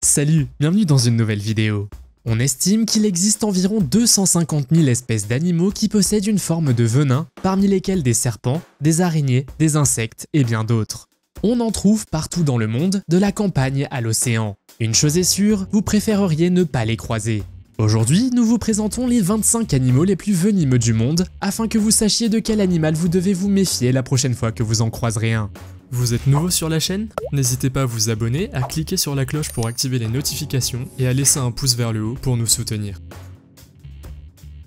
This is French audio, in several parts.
Salut, bienvenue dans une nouvelle vidéo. On estime qu'il existe environ 250 000 espèces d'animaux qui possèdent une forme de venin, parmi lesquels des serpents, des araignées, des insectes et bien d'autres. On en trouve partout dans le monde, de la campagne à l'océan. Une chose est sûre, vous préféreriez ne pas les croiser. Aujourd'hui, nous vous présentons les 25 animaux les plus venimeux du monde, afin que vous sachiez de quel animal vous devez vous méfier la prochaine fois que vous en croiserez un. Vous êtes nouveau sur la chaîne? N'hésitez pas à vous abonner, à cliquer sur la cloche pour activer les notifications et à laisser un pouce vers le haut pour nous soutenir.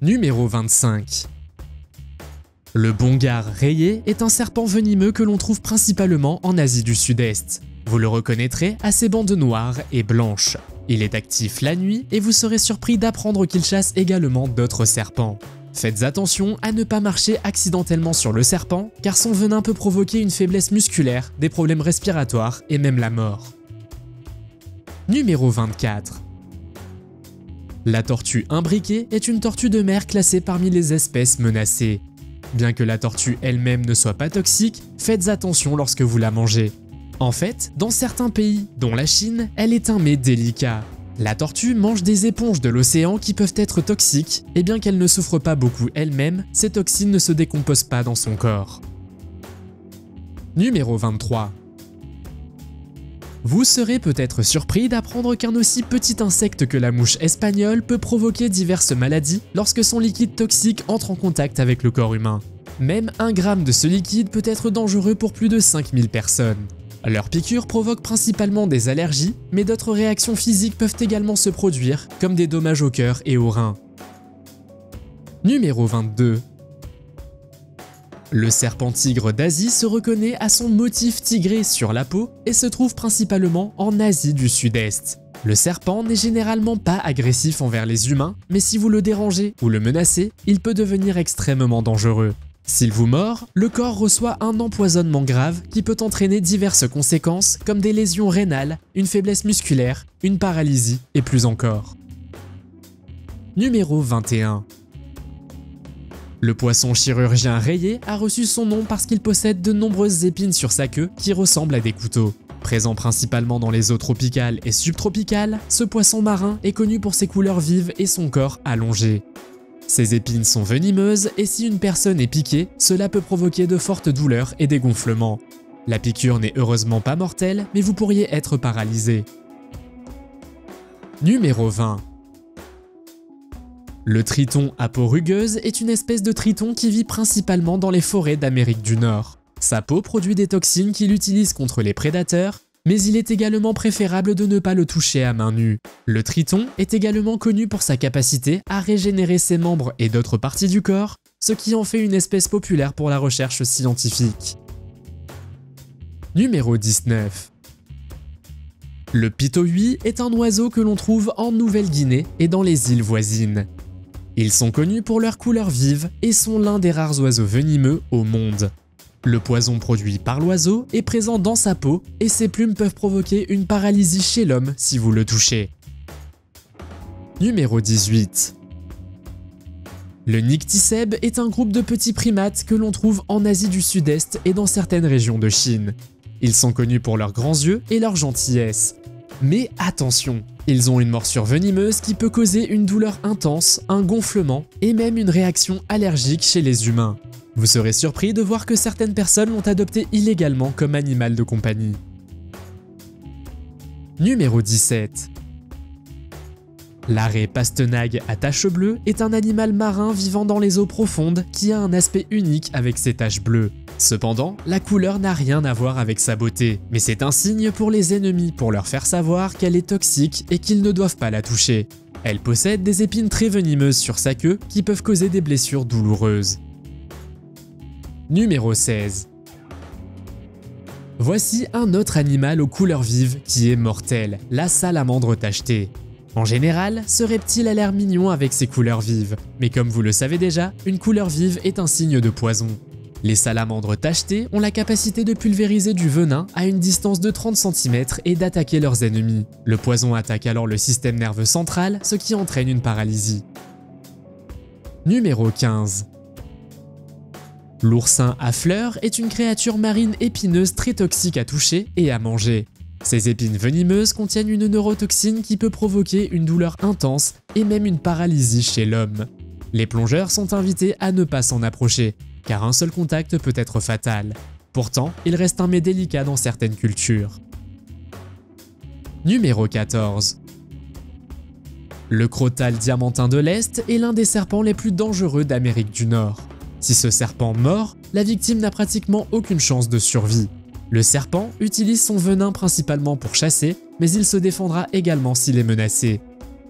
Numéro 25. Le bongar rayé est un serpent venimeux que l'on trouve principalement en Asie du Sud-Est. Vous le reconnaîtrez à ses bandes noires et blanches. Il est actif la nuit et vous serez surpris d'apprendre qu'il chasse également d'autres serpents. Faites attention à ne pas marcher accidentellement sur le serpent, car son venin peut provoquer une faiblesse musculaire, des problèmes respiratoires et même la mort. Numéro 24. La tortue imbriquée est une tortue de mer classée parmi les espèces menacées. Bien que la tortue elle-même ne soit pas toxique, faites attention lorsque vous la mangez. En fait, dans certains pays, dont la Chine, elle est un mets délicat. La tortue mange des éponges de l'océan qui peuvent être toxiques, et bien qu'elle ne souffre pas beaucoup elle-même, ces toxines ne se décomposent pas dans son corps. Numéro 23. Vous serez peut-être surpris d'apprendre qu'un aussi petit insecte que la mouche espagnole peut provoquer diverses maladies lorsque son liquide toxique entre en contact avec le corps humain. Même 1 gramme de ce liquide peut être dangereux pour plus de 5000 personnes. Leur piqûre provoque principalement des allergies, mais d'autres réactions physiques peuvent également se produire, comme des dommages au cœur et aux reins. Numéro 22. Le serpent tigre d'Asie se reconnaît à son motif tigré sur la peau et se trouve principalement en Asie du Sud-Est. Le serpent n'est généralement pas agressif envers les humains, mais si vous le dérangez ou le menacez, il peut devenir extrêmement dangereux. S'il vous mord, le corps reçoit un empoisonnement grave qui peut entraîner diverses conséquences comme des lésions rénales, une faiblesse musculaire, une paralysie et plus encore. Numéro 21. Le poisson chirurgien rayé a reçu son nom parce qu'il possède de nombreuses épines sur sa queue qui ressemblent à des couteaux. Présent principalement dans les eaux tropicales et subtropicales, ce poisson marin est connu pour ses couleurs vives et son corps allongé. Ces épines sont venimeuses et si une personne est piquée, cela peut provoquer de fortes douleurs et des gonflements. La piqûre n'est heureusement pas mortelle, mais vous pourriez être paralysé. Numéro 20. Le triton à peau rugueuse est une espèce de triton qui vit principalement dans les forêts d'Amérique du Nord. Sa peau produit des toxines qu'il utilise contre les prédateurs, mais il est également préférable de ne pas le toucher à main nue. Le triton est également connu pour sa capacité à régénérer ses membres et d'autres parties du corps, ce qui en fait une espèce populaire pour la recherche scientifique. Numéro 19. Le pitohui est un oiseau que l'on trouve en Nouvelle-Guinée et dans les îles voisines. Ils sont connus pour leur couleur vive et sont l'un des rares oiseaux venimeux au monde. Le poison produit par l'oiseau est présent dans sa peau et ses plumes peuvent provoquer une paralysie chez l'homme si vous le touchez. Numéro 18. Le nycticèbe est un groupe de petits primates que l'on trouve en Asie du Sud-Est et dans certaines régions de Chine. Ils sont connus pour leurs grands yeux et leur gentillesse. Mais attention, ils ont une morsure venimeuse qui peut causer une douleur intense, un gonflement et même une réaction allergique chez les humains. Vous serez surpris de voir que certaines personnes l'ont adopté illégalement comme animal de compagnie. Numéro 17. L'arrêt pastenague à taches bleues est un animal marin vivant dans les eaux profondes qui a un aspect unique avec ses taches bleues. Cependant, la couleur n'a rien à voir avec sa beauté, mais c'est un signe pour les ennemis pour leur faire savoir qu'elle est toxique et qu'ils ne doivent pas la toucher. Elle possède des épines très venimeuses sur sa queue qui peuvent causer des blessures douloureuses. Numéro 16. Voici un autre animal aux couleurs vives qui est mortel, la salamandre tachetée. En général, ce reptile a l'air mignon avec ses couleurs vives, mais comme vous le savez déjà, une couleur vive est un signe de poison. Les salamandres tachetées ont la capacité de pulvériser du venin à une distance de 30 cm et d'attaquer leurs ennemis. Le poison attaque alors le système nerveux central, ce qui entraîne une paralysie. Numéro 15. L'oursin à fleurs est une créature marine épineuse très toxique à toucher et à manger. Ces épines venimeuses contiennent une neurotoxine qui peut provoquer une douleur intense et même une paralysie chez l'homme. Les plongeurs sont invités à ne pas s'en approcher, car un seul contact peut être fatal. Pourtant, il reste un mets délicat dans certaines cultures. Numéro 14. Le crotal diamantin de l'Est est l'un des serpents les plus dangereux d'Amérique du Nord. Si ce serpent mord, la victime n'a pratiquement aucune chance de survie. Le serpent utilise son venin principalement pour chasser, mais il se défendra également s'il est menacé.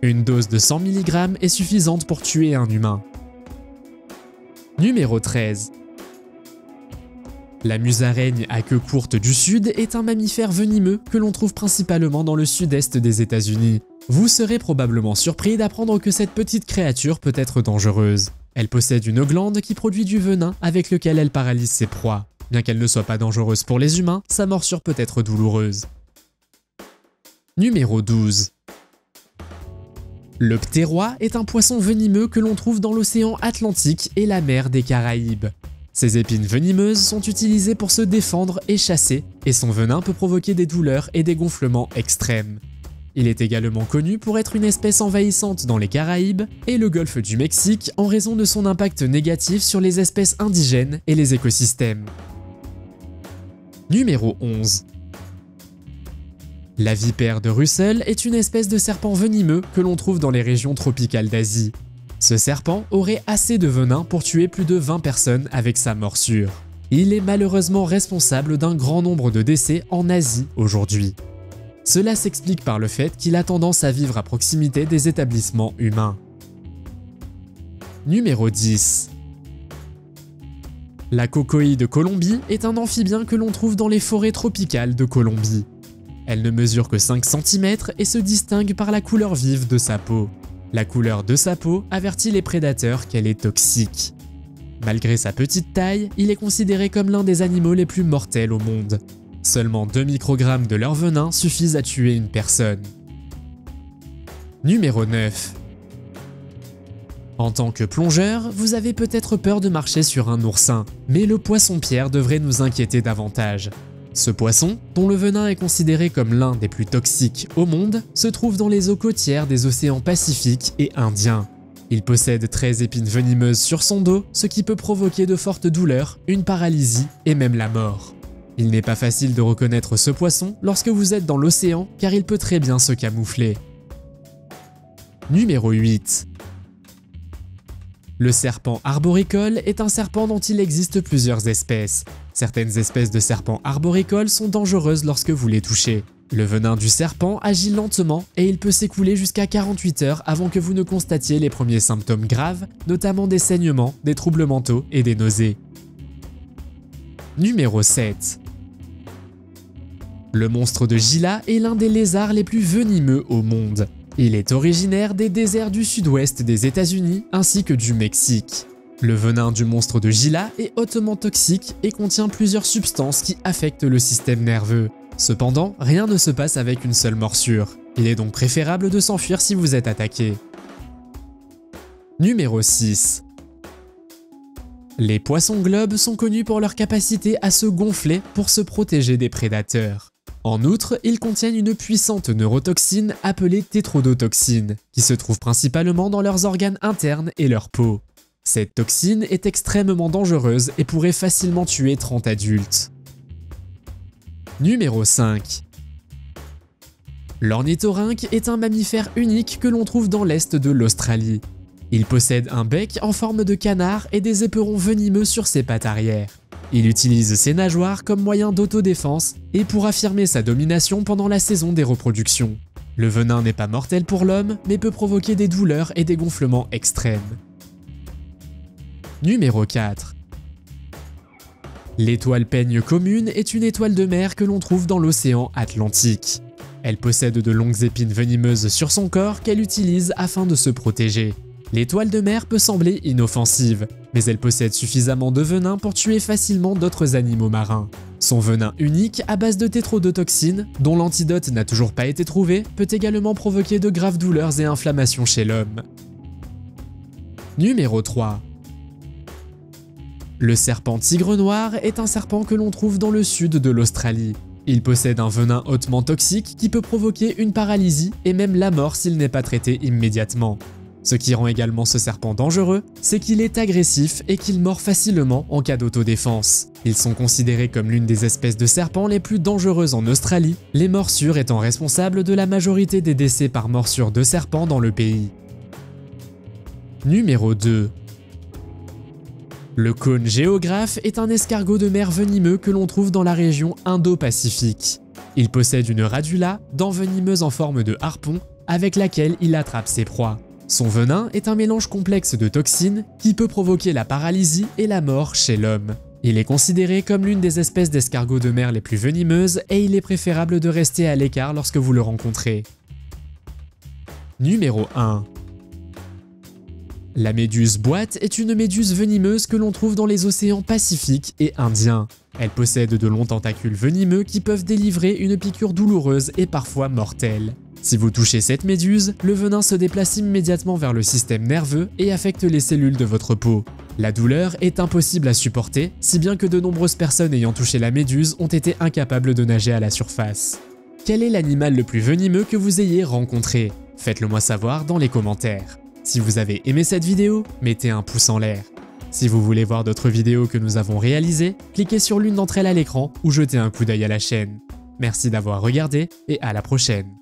Une dose de 100 mg est suffisante pour tuer un humain. Numéro 13. La musaraigne à queue courte du Sud est un mammifère venimeux que l'on trouve principalement dans le sud-est des États-Unis. Vous serez probablement surpris d'apprendre que cette petite créature peut être dangereuse. Elle possède une glande qui produit du venin avec lequel elle paralyse ses proies. Bien qu'elle ne soit pas dangereuse pour les humains, sa morsure peut être douloureuse. Numéro 12. Le ptérois est un poisson venimeux que l'on trouve dans l'océan Atlantique et la mer des Caraïbes. Ses épines venimeuses sont utilisées pour se défendre et chasser, et son venin peut provoquer des douleurs et des gonflements extrêmes. Il est également connu pour être une espèce envahissante dans les Caraïbes et le golfe du Mexique en raison de son impact négatif sur les espèces indigènes et les écosystèmes. Numéro 11. La vipère de Russell est une espèce de serpent venimeux que l'on trouve dans les régions tropicales d'Asie. Ce serpent aurait assez de venin pour tuer plus de 20 personnes avec sa morsure. Il est malheureusement responsable d'un grand nombre de décès en Asie aujourd'hui. Cela s'explique par le fait qu'il a tendance à vivre à proximité des établissements humains. Numéro 10. La cocoïe de Colombie est un amphibien que l'on trouve dans les forêts tropicales de Colombie. Elle ne mesure que 5 cm et se distingue par la couleur vive de sa peau. La couleur de sa peau avertit les prédateurs qu'elle est toxique. Malgré sa petite taille, il est considéré comme l'un des animaux les plus mortels au monde. Seulement 2 microgrammes de leur venin suffisent à tuer une personne. Numéro 9. En tant que plongeur, vous avez peut-être peur de marcher sur un oursin, mais le poisson-pierre devrait nous inquiéter davantage. Ce poisson, dont le venin est considéré comme l'un des plus toxiques au monde, se trouve dans les eaux côtières des océans Pacifique et Indien. Il possède 13 épines venimeuses sur son dos, ce qui peut provoquer de fortes douleurs, une paralysie et même la mort. Il n'est pas facile de reconnaître ce poisson lorsque vous êtes dans l'océan car il peut très bien se camoufler. Numéro 8. Le serpent arboricole est un serpent dont il existe plusieurs espèces. Certaines espèces de serpents arboricoles sont dangereuses lorsque vous les touchez. Le venin du serpent agit lentement et il peut s'écouler jusqu'à 48 heures avant que vous ne constatiez les premiers symptômes graves, notamment des saignements, des troubles mentaux et des nausées. Numéro 7. Le monstre de Gila est l'un des lézards les plus venimeux au monde. Il est originaire des déserts du sud-ouest des États-Unis ainsi que du Mexique. Le venin du monstre de Gila est hautement toxique et contient plusieurs substances qui affectent le système nerveux. Cependant, rien ne se passe avec une seule morsure. Il est donc préférable de s'enfuir si vous êtes attaqué. Numéro 6. Les poissons globes sont connus pour leur capacité à se gonfler pour se protéger des prédateurs. En outre, ils contiennent une puissante neurotoxine appelée tétrodotoxine, qui se trouve principalement dans leurs organes internes et leur peau. Cette toxine est extrêmement dangereuse et pourrait facilement tuer 30 adultes. Numéro 5. L'ornithorynque est un mammifère unique que l'on trouve dans l'est de l'Australie. Il possède un bec en forme de canard et des éperons venimeux sur ses pattes arrière. Il utilise ses nageoires comme moyen d'autodéfense et pour affirmer sa domination pendant la saison des reproductions. Le venin n'est pas mortel pour l'homme, mais peut provoquer des douleurs et des gonflements extrêmes. Numéro 4. L'étoile peigne commune est une étoile de mer que l'on trouve dans l'océan Atlantique. Elle possède de longues épines venimeuses sur son corps qu'elle utilise afin de se protéger. L'étoile de mer peut sembler inoffensive, mais elle possède suffisamment de venin pour tuer facilement d'autres animaux marins. Son venin unique à base de tétrodotoxine, dont l'antidote n'a toujours pas été trouvé, peut également provoquer de graves douleurs et inflammations chez l'homme. Numéro 3. Le serpent tigre noir est un serpent que l'on trouve dans le sud de l'Australie. Il possède un venin hautement toxique qui peut provoquer une paralysie et même la mort s'il n'est pas traité immédiatement. Ce qui rend également ce serpent dangereux, c'est qu'il est agressif et qu'il mord facilement en cas d'autodéfense. Ils sont considérés comme l'une des espèces de serpents les plus dangereuses en Australie, les morsures étant responsables de la majorité des décès par morsure de serpents dans le pays. Numéro 2. Le cône géographe est un escargot de mer venimeux que l'on trouve dans la région Indo-Pacifique. Il possède une radula, dent venimeuse en forme de harpon, avec laquelle il attrape ses proies. Son venin est un mélange complexe de toxines qui peut provoquer la paralysie et la mort chez l'homme. Il est considéré comme l'une des espèces d'escargots de mer les plus venimeuses et il est préférable de rester à l'écart lorsque vous le rencontrez. Numéro 1. La méduse boîte est une méduse venimeuse que l'on trouve dans les océans Pacifique et Indien. Elle possède de longs tentacules venimeux qui peuvent délivrer une piqûre douloureuse et parfois mortelle. Si vous touchez cette méduse, le venin se déplace immédiatement vers le système nerveux et affecte les cellules de votre peau. La douleur est impossible à supporter, si bien que de nombreuses personnes ayant touché la méduse ont été incapables de nager à la surface. Quel est l'animal le plus venimeux que vous ayez rencontré? Faites-le moi savoir dans les commentaires. Si vous avez aimé cette vidéo, mettez un pouce en l'air. Si vous voulez voir d'autres vidéos que nous avons réalisées, cliquez sur l'une d'entre elles à l'écran ou jetez un coup d'œil à la chaîne. Merci d'avoir regardé et à la prochaine.